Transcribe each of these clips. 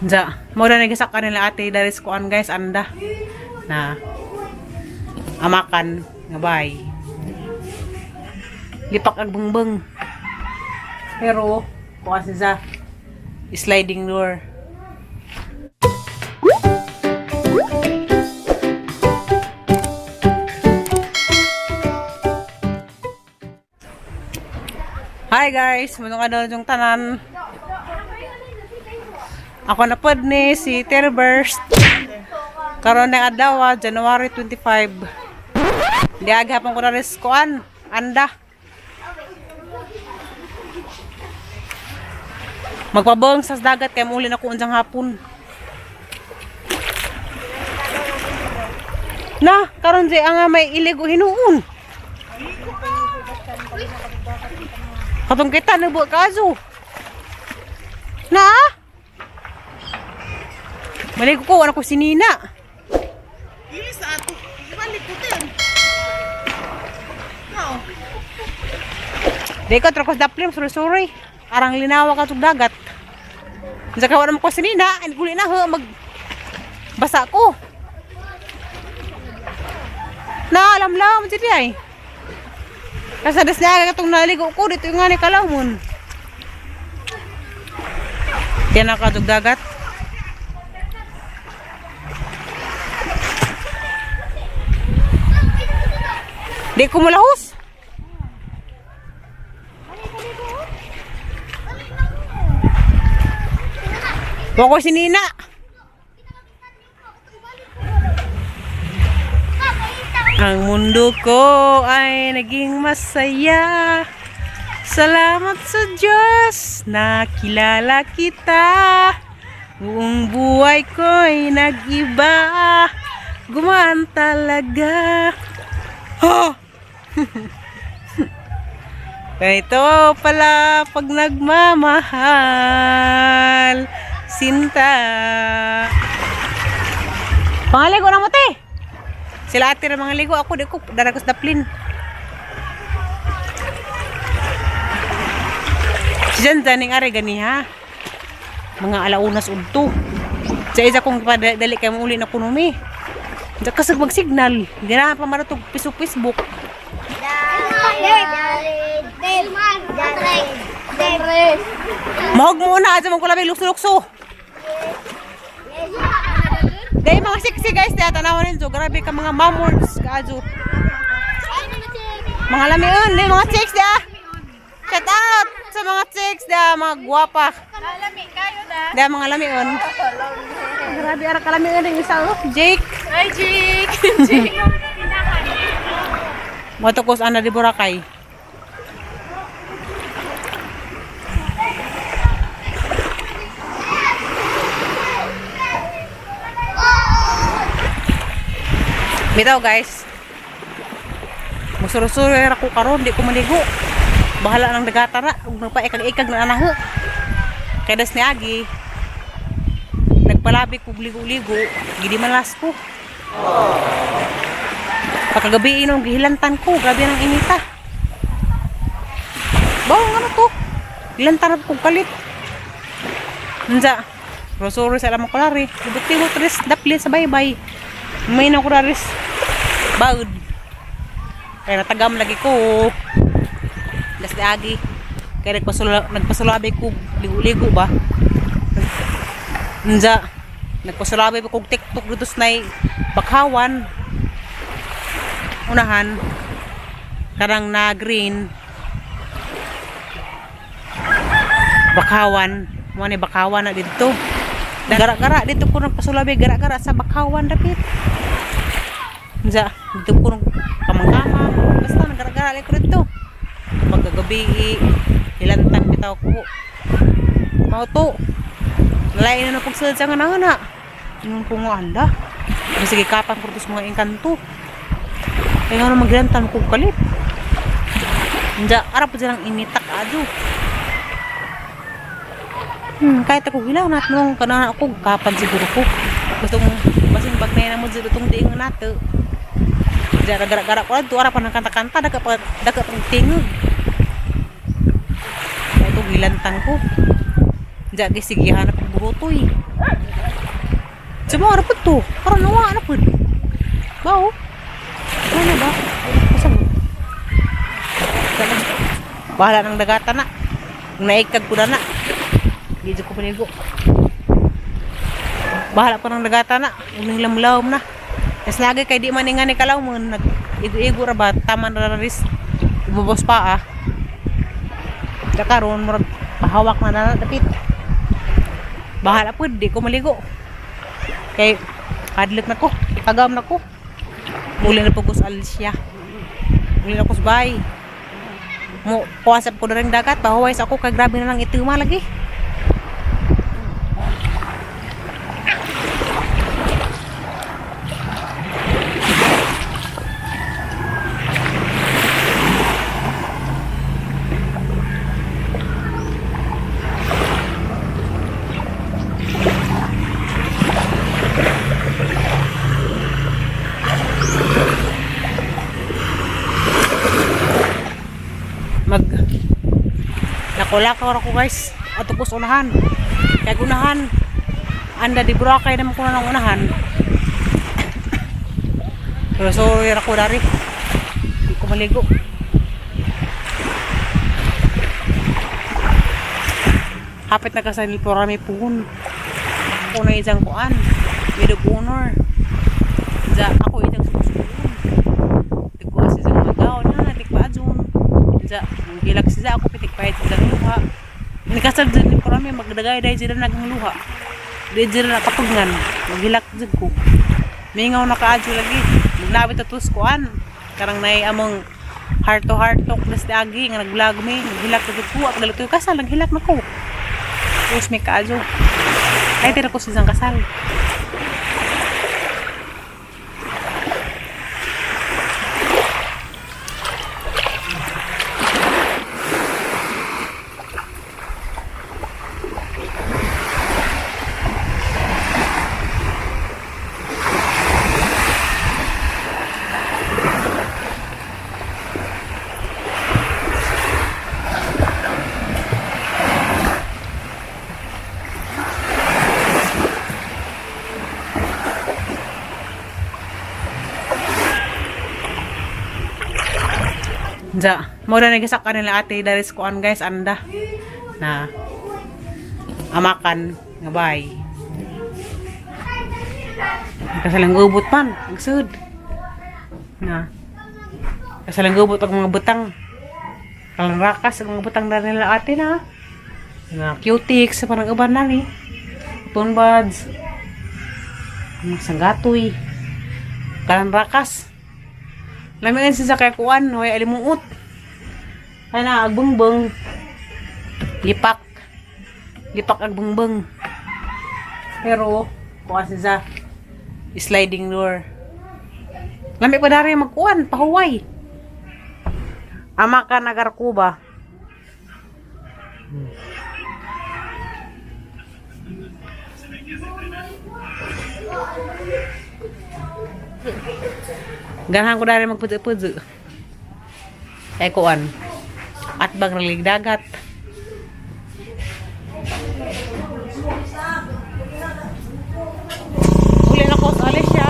Ja, mo na nagisak kanila ate dari kuan guys anda. Na amakan nga bay. Lipak ag bungbeng. Pero kuan sa sliding door. Hi guys, muna ka daw yung tanan. Ako na pod ni si Terburst. Karon ng adlaw, January 25. Di agapon ko na res kuan, anda. Magpabong sa dagat kay muli na ko unjang hapon. Na, karon di ang may iligo hinuon. Katong kita nabuo kaso. Na? Maligo ko, anak ko si Nina. Ini sa ato. Balik ko din. No. Di ko trakos daplim, sorry. Arang linawa ka sa dagat. Sa kawan naman ko si Nina, guli na ho, magbasa ko. Na, alam dito ay. Kasadas niya katong naligo ko, dito yung nga ni Kalamon. Yan na ka sa dagat. Di ko malahos. Wako si Nina. Ang mundo ko ay naging masaya. Salamat sa Diyos, nakilala kita. Buong buhay ko'y nag-iba. Gumaan talaga. Oh! Ganito pala pag nagmamahal, sinta. Pangaligo na mo te. Sila ate na mga ligo, ako di ko daragos daplin. Diyan daning are gani ha. Mga alaunas udto. Sa isa kong padali kay mo uli na kunumi. Diyan kasag mag-signal. Hindi na pa maratog Facebook. Mahog mo na sa mga kulabi lukso-lukso. Dahil mga sexy guys, tanawan ninyo. Grabe ka mga mamords kaadyo. Mga lamion, dahil mga chicks da. Shout out sa mga chicks da, mga guwapa. Dahil mga lamion. Grabe ara ka lamion ng isa. Jake. Hi, Jake. Matokos ana di Boracay. Bitaw guys. Musuro-suro ako karon, di ko maligo. Bahala nang dagatara ug nagpaikag-ikag na anaho. Kay das ni Agi. Nagpalabi ko ligo-ligo, gidi malas ko. Pagkagabi inong gihilantan ko, grabe nang inita. Bawang ano to? Gilantan ko kalit. Nja, rosoro sa lamang kulari. Ibut-ibut ris dapli sa baybay. May na kularis. Baud. Kaya natagam lagi ko. Das di agi. Kaya nagpasulabi ko ligo-ligo ba? Nja, nagpasulabi ko kong TikTok dito sa bakhawan. Unahan karang na green bakawan mo ni bakawan na dito gara-gara dito ko nang pasulabi gara-gara sa bakawan dapit nja dito ko nang kamang-kamang basta gara-gara ko dito pagkagabi ilantang bitaw ko mao to lain na pagsud sa ngana ingon ko nga anda sige kapan ko mga engkanto. Kaya nga naman maglantan ko kalit. Hindi, arap po silang initak ado. Kahit ako hilaw natin nung kanana ako, kapan siguro ko. Gusto mong basing bag na yan mo dito itong diing nato. Hindi, gara-gara ko lang, arap pa ng kanta-kanta, daga pang tingog. Kaya ito, gilantan ko. Hindi, sige, hanap ko burutoy. Semua ada to. Karon nawa na pud. Bao. Ano ba? Pasang. Bahala ng dagatan na. Naikag ko na. Hindi ko panigo. Bahala pa ng dagatan na. Uning lamlawom na. Mas lagi kay di man nga ni kalaw mo nag igo ra ba taman ra ris. Ibubos pa ah. Karon mo pahawak na dapit. Bahala pud di ko maligo. Kay kadlit na ko, ikagam na ko. Muli na po ko sa Alicia. Muli na ko sa bahay. Mo kuwasap ko na rin dagat, pahuway sa ako kay grabe na lang ituma lagi. Nakulakaw ako guys ato ko sa unahan kaya unahan anda di Boracay naman ko na ng unahan pero sorry ako dari hindi ko maligo hapit na kasanil po rami puhon ako na isang kuan medyo honor ako isang susuun tigwa si isang magaw na tigpa adun gilag siya ako pitik pahit sa luha. Nikasal din ko rami magdagay dai sila nagang luha. Di sila nakatugngan. Maghilak jud ko. Mingaw na kaadyo lagi. Maglawit atus kuan. Karang nay among heart to heart talk das agi nga nagvlog mi. Maghilak jud ko at dalito kasal naghilak na ko. Tapos may kaadyo. Ay tira ko sa kasal. Mo na nagisak kanila ate dari sa kuan guys anda na amakan nga bay. Kasalang gubot man agsud. Na. Kasalang gubot ang mga butang. Kalang rakas ang mga butang dari nila ate na. Nga cutics sa parang uban na ni. Cotton buds. Sanggatoy. Kalang rakas. Lamin siya sa kay kuan, way alimuot. Ana agbungbong. Lipak. Lipak agbungbong. Pero kuan siya sliding door. Lami pa dari magkuan, pahuway. Ama ka nagarkuba. Ganahan ko dari magpudyo-pudyo. Kaya kuan. At bang ralig dagat. Uli na ko sa Alicia.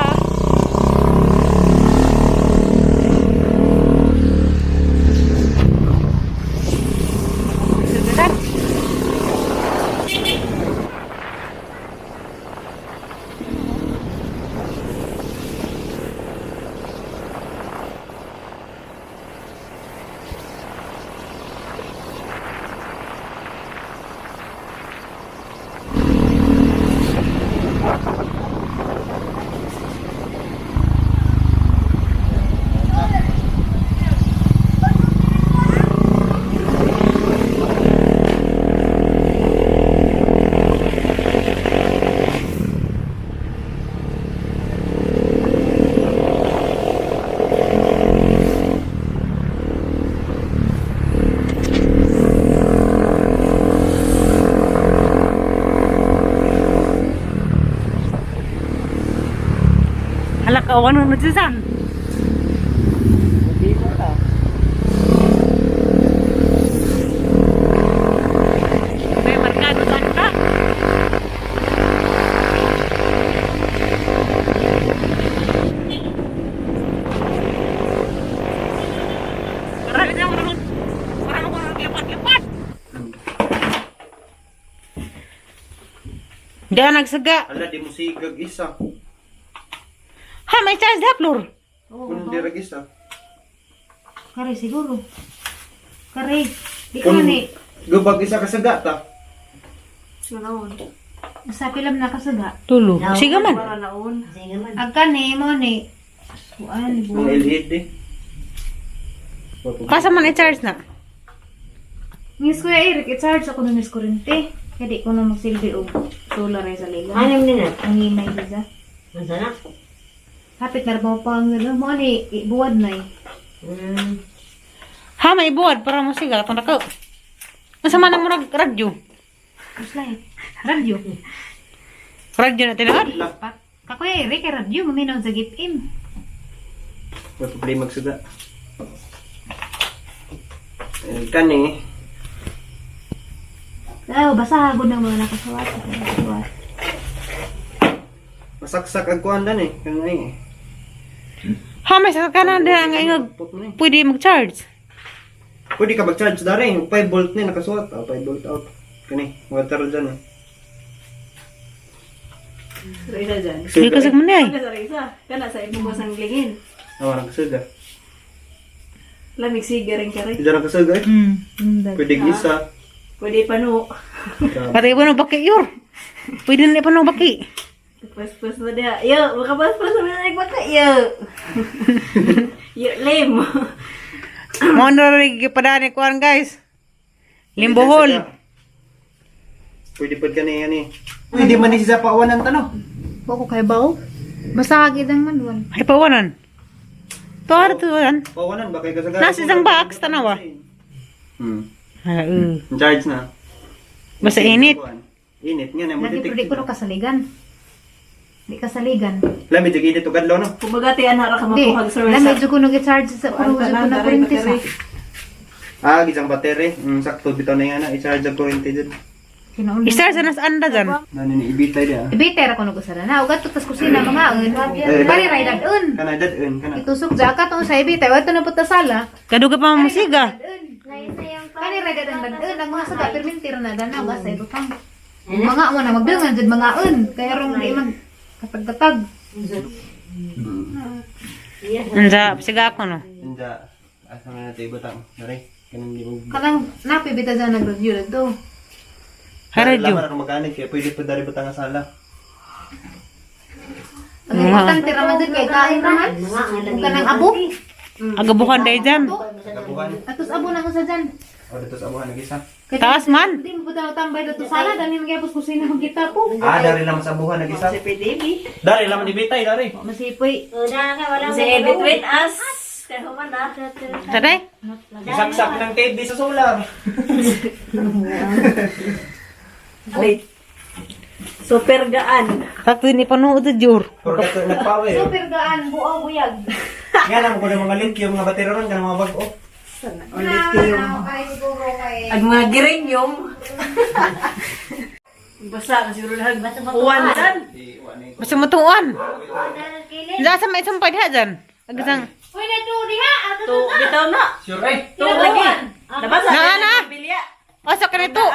Kawan ng najisan. Hindi ko ta. May markado saan ka? Di na nagsaga. Ala, di mo sigag isa. Ha, may charge na, Flor. Kung di rag isa. Kare siguro. Kare. Di ko Kung ni. gubag isa kasaga ta. Sa pilam na kasaga. Tulo. Sige man. Agka ni mo ni. Kuan ni Mga LED eh. Kasa man i-charge na. Ngis ko Eric, i-charge ako ng kurente. Kaya di ko na magsilbi og solar ay sa liga. Ano yung nina? Ang hinay diya. Masarap. Kapit na mo pang mo ni buwad na eh. Ha, may buwad para mo siga. Itong nakaw. Masa man ang murag radyo. Uslay. Radio. Radyo na tinagad. Kakuya Eric, kay radio maminaw sa gipim. May problema magsaga. Kani. Daw basa hagod ng mga nakasawat. Masaksak ang kuhan dan eh. Kanay eh. Ha, may sasakanan din ang ingag. Put mo na eh. Pwede mag-charge. Pwede ka mag-charge dari. 5 volt na nakasuot. 5 volt out. Kani. Water dyan eh. Risa dyan. Sige kasi mo na eh. Sa Risa. Kana sa ibang basang lingin. Awan ang kasaga. Lamig siga rin ka rin. Hindi na kasaga eh. Pwede isa. Pwede pa no. Pati ba no baki yor? Pwede na pa no baki. Pas-pas na dia. Yo, makapas-pas na naik baka. Yo. Yo, lim. Mo na rin gipadani kuan guys. Limbohol. Pwede pa ka na yan eh. Pwede man isa pa awan ang tanong. Bako kay baw. Basa hagid ang manual. Ay pawanan. Tuwar to yan. Pawanan ba kay kasaga? Nasa isang box, tanawa. Charge na. Basta init. Init nga na mo Lagi detect. pwede ko no kasaligan. Di kasaligan. Lamig jud init ug adlaw no. Kumbaga ti anara ka Di. makuhag sa Lamig Risa. jud ko no gi-charge sa kuno jud ko na kurente sa. Gisang battery. Sakto bitaw na yan na i-charge ang kuryente dyan. Kinauli. Istar sa nas anda dyan. Nani ni ibitay dia. Ibiter ako no gusara na ugat tutas kusina mga Bari ray dadun. Kana dadun kana. Itusok jaka tong sa ibiter wato na puta sala. Kaduga pa mamasiga. Kani ray dadun ang mga saga permintir na danaw sa ibutang. Mga mo na magbilngan jud mga un kaya rong di man katag-katag. Anza, siga ako no. Inda asa man natin ibutang. Dari. Kanang di mo. Kanang napibita dyan nag-review lang to. Haradyo. Lamar ako makanik kaya pwede pa dari butang sa sala. Ang ibutang tira man dyan kay kain raman. Kung kanang abo. Agabukan day dyan. Kabuhan. Atos abo na ko sa dyan. O dito sa abuhan nag-isa. Kaya Taas man. Hindi mo puta tambay dito sala. Dami magyapos kusina ng kita po. Dari lang sa abuhan nag-isa. Si PDB. Dari lang ibitay dari. Masipoy. Si between us. Kaya human na. Taday? Isaksak ng TV sa solar. Wait. Super gaan. Takto ni panuod sa jur. Pagka ito nagpawe. Super gaan. Buaw buyag. Nga lang ko ng mga link yung mga batero ron. Kanang mga bag-o. Ang mga girenyom. Basa na siguro lahat. Uwan dyan. Basta matuan. Diyan sa may sampay diha dyan. Agasang. Uy, na to diha. To, bitaw na. Sure eh. To, lagi. Nabasa Na. Bilya. Asa ka nito.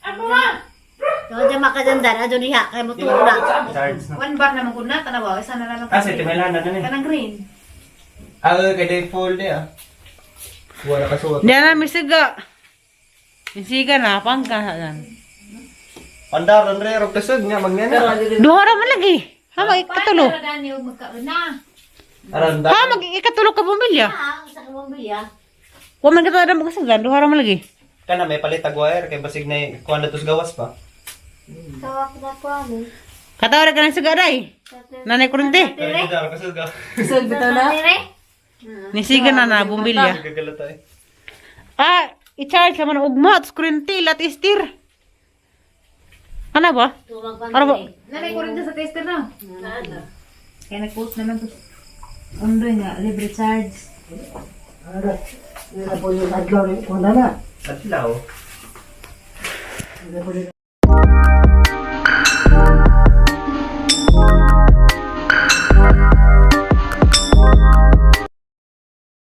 Ako ma. So, dyan makaganda. Ado niya. Kaya mo na. Charge na. One bar naman ko na. Tanawa. Isa na lang. Kasi timelan na dun eh. Kanang green. Kay default eh ah. Wala ka suot. Diyan na misiga. Misiga na. Pangka dyan. Andaran re. Rog kasag nga. Magnana. Duha ra man lagi. Ha, mag-ikatulo. Para dani og magkaon na. Aranda. Ha, mag-ikatulo ka bumilya. Sa kamambilya. Wa man kita na magkasagdan. Duha ra man lagi. Kana may palitag wire. Kay basig na kuhan na tos gawas pa. Tawak na ko ano. Katawara ka ng siga day. Nanay kurente. Kaya dito kasag ka. Kusog bitaw na. Nisiga na bumilya. Gagalata eh. Ah, i-charge naman ugma. Tapos kurente. Lat istir. Ano ba? Tuwag pa Ano ba? Nanay ko rin dyan sa tester na. Kaya nag-post naman to. Ano nga, libre charge. Adlaw.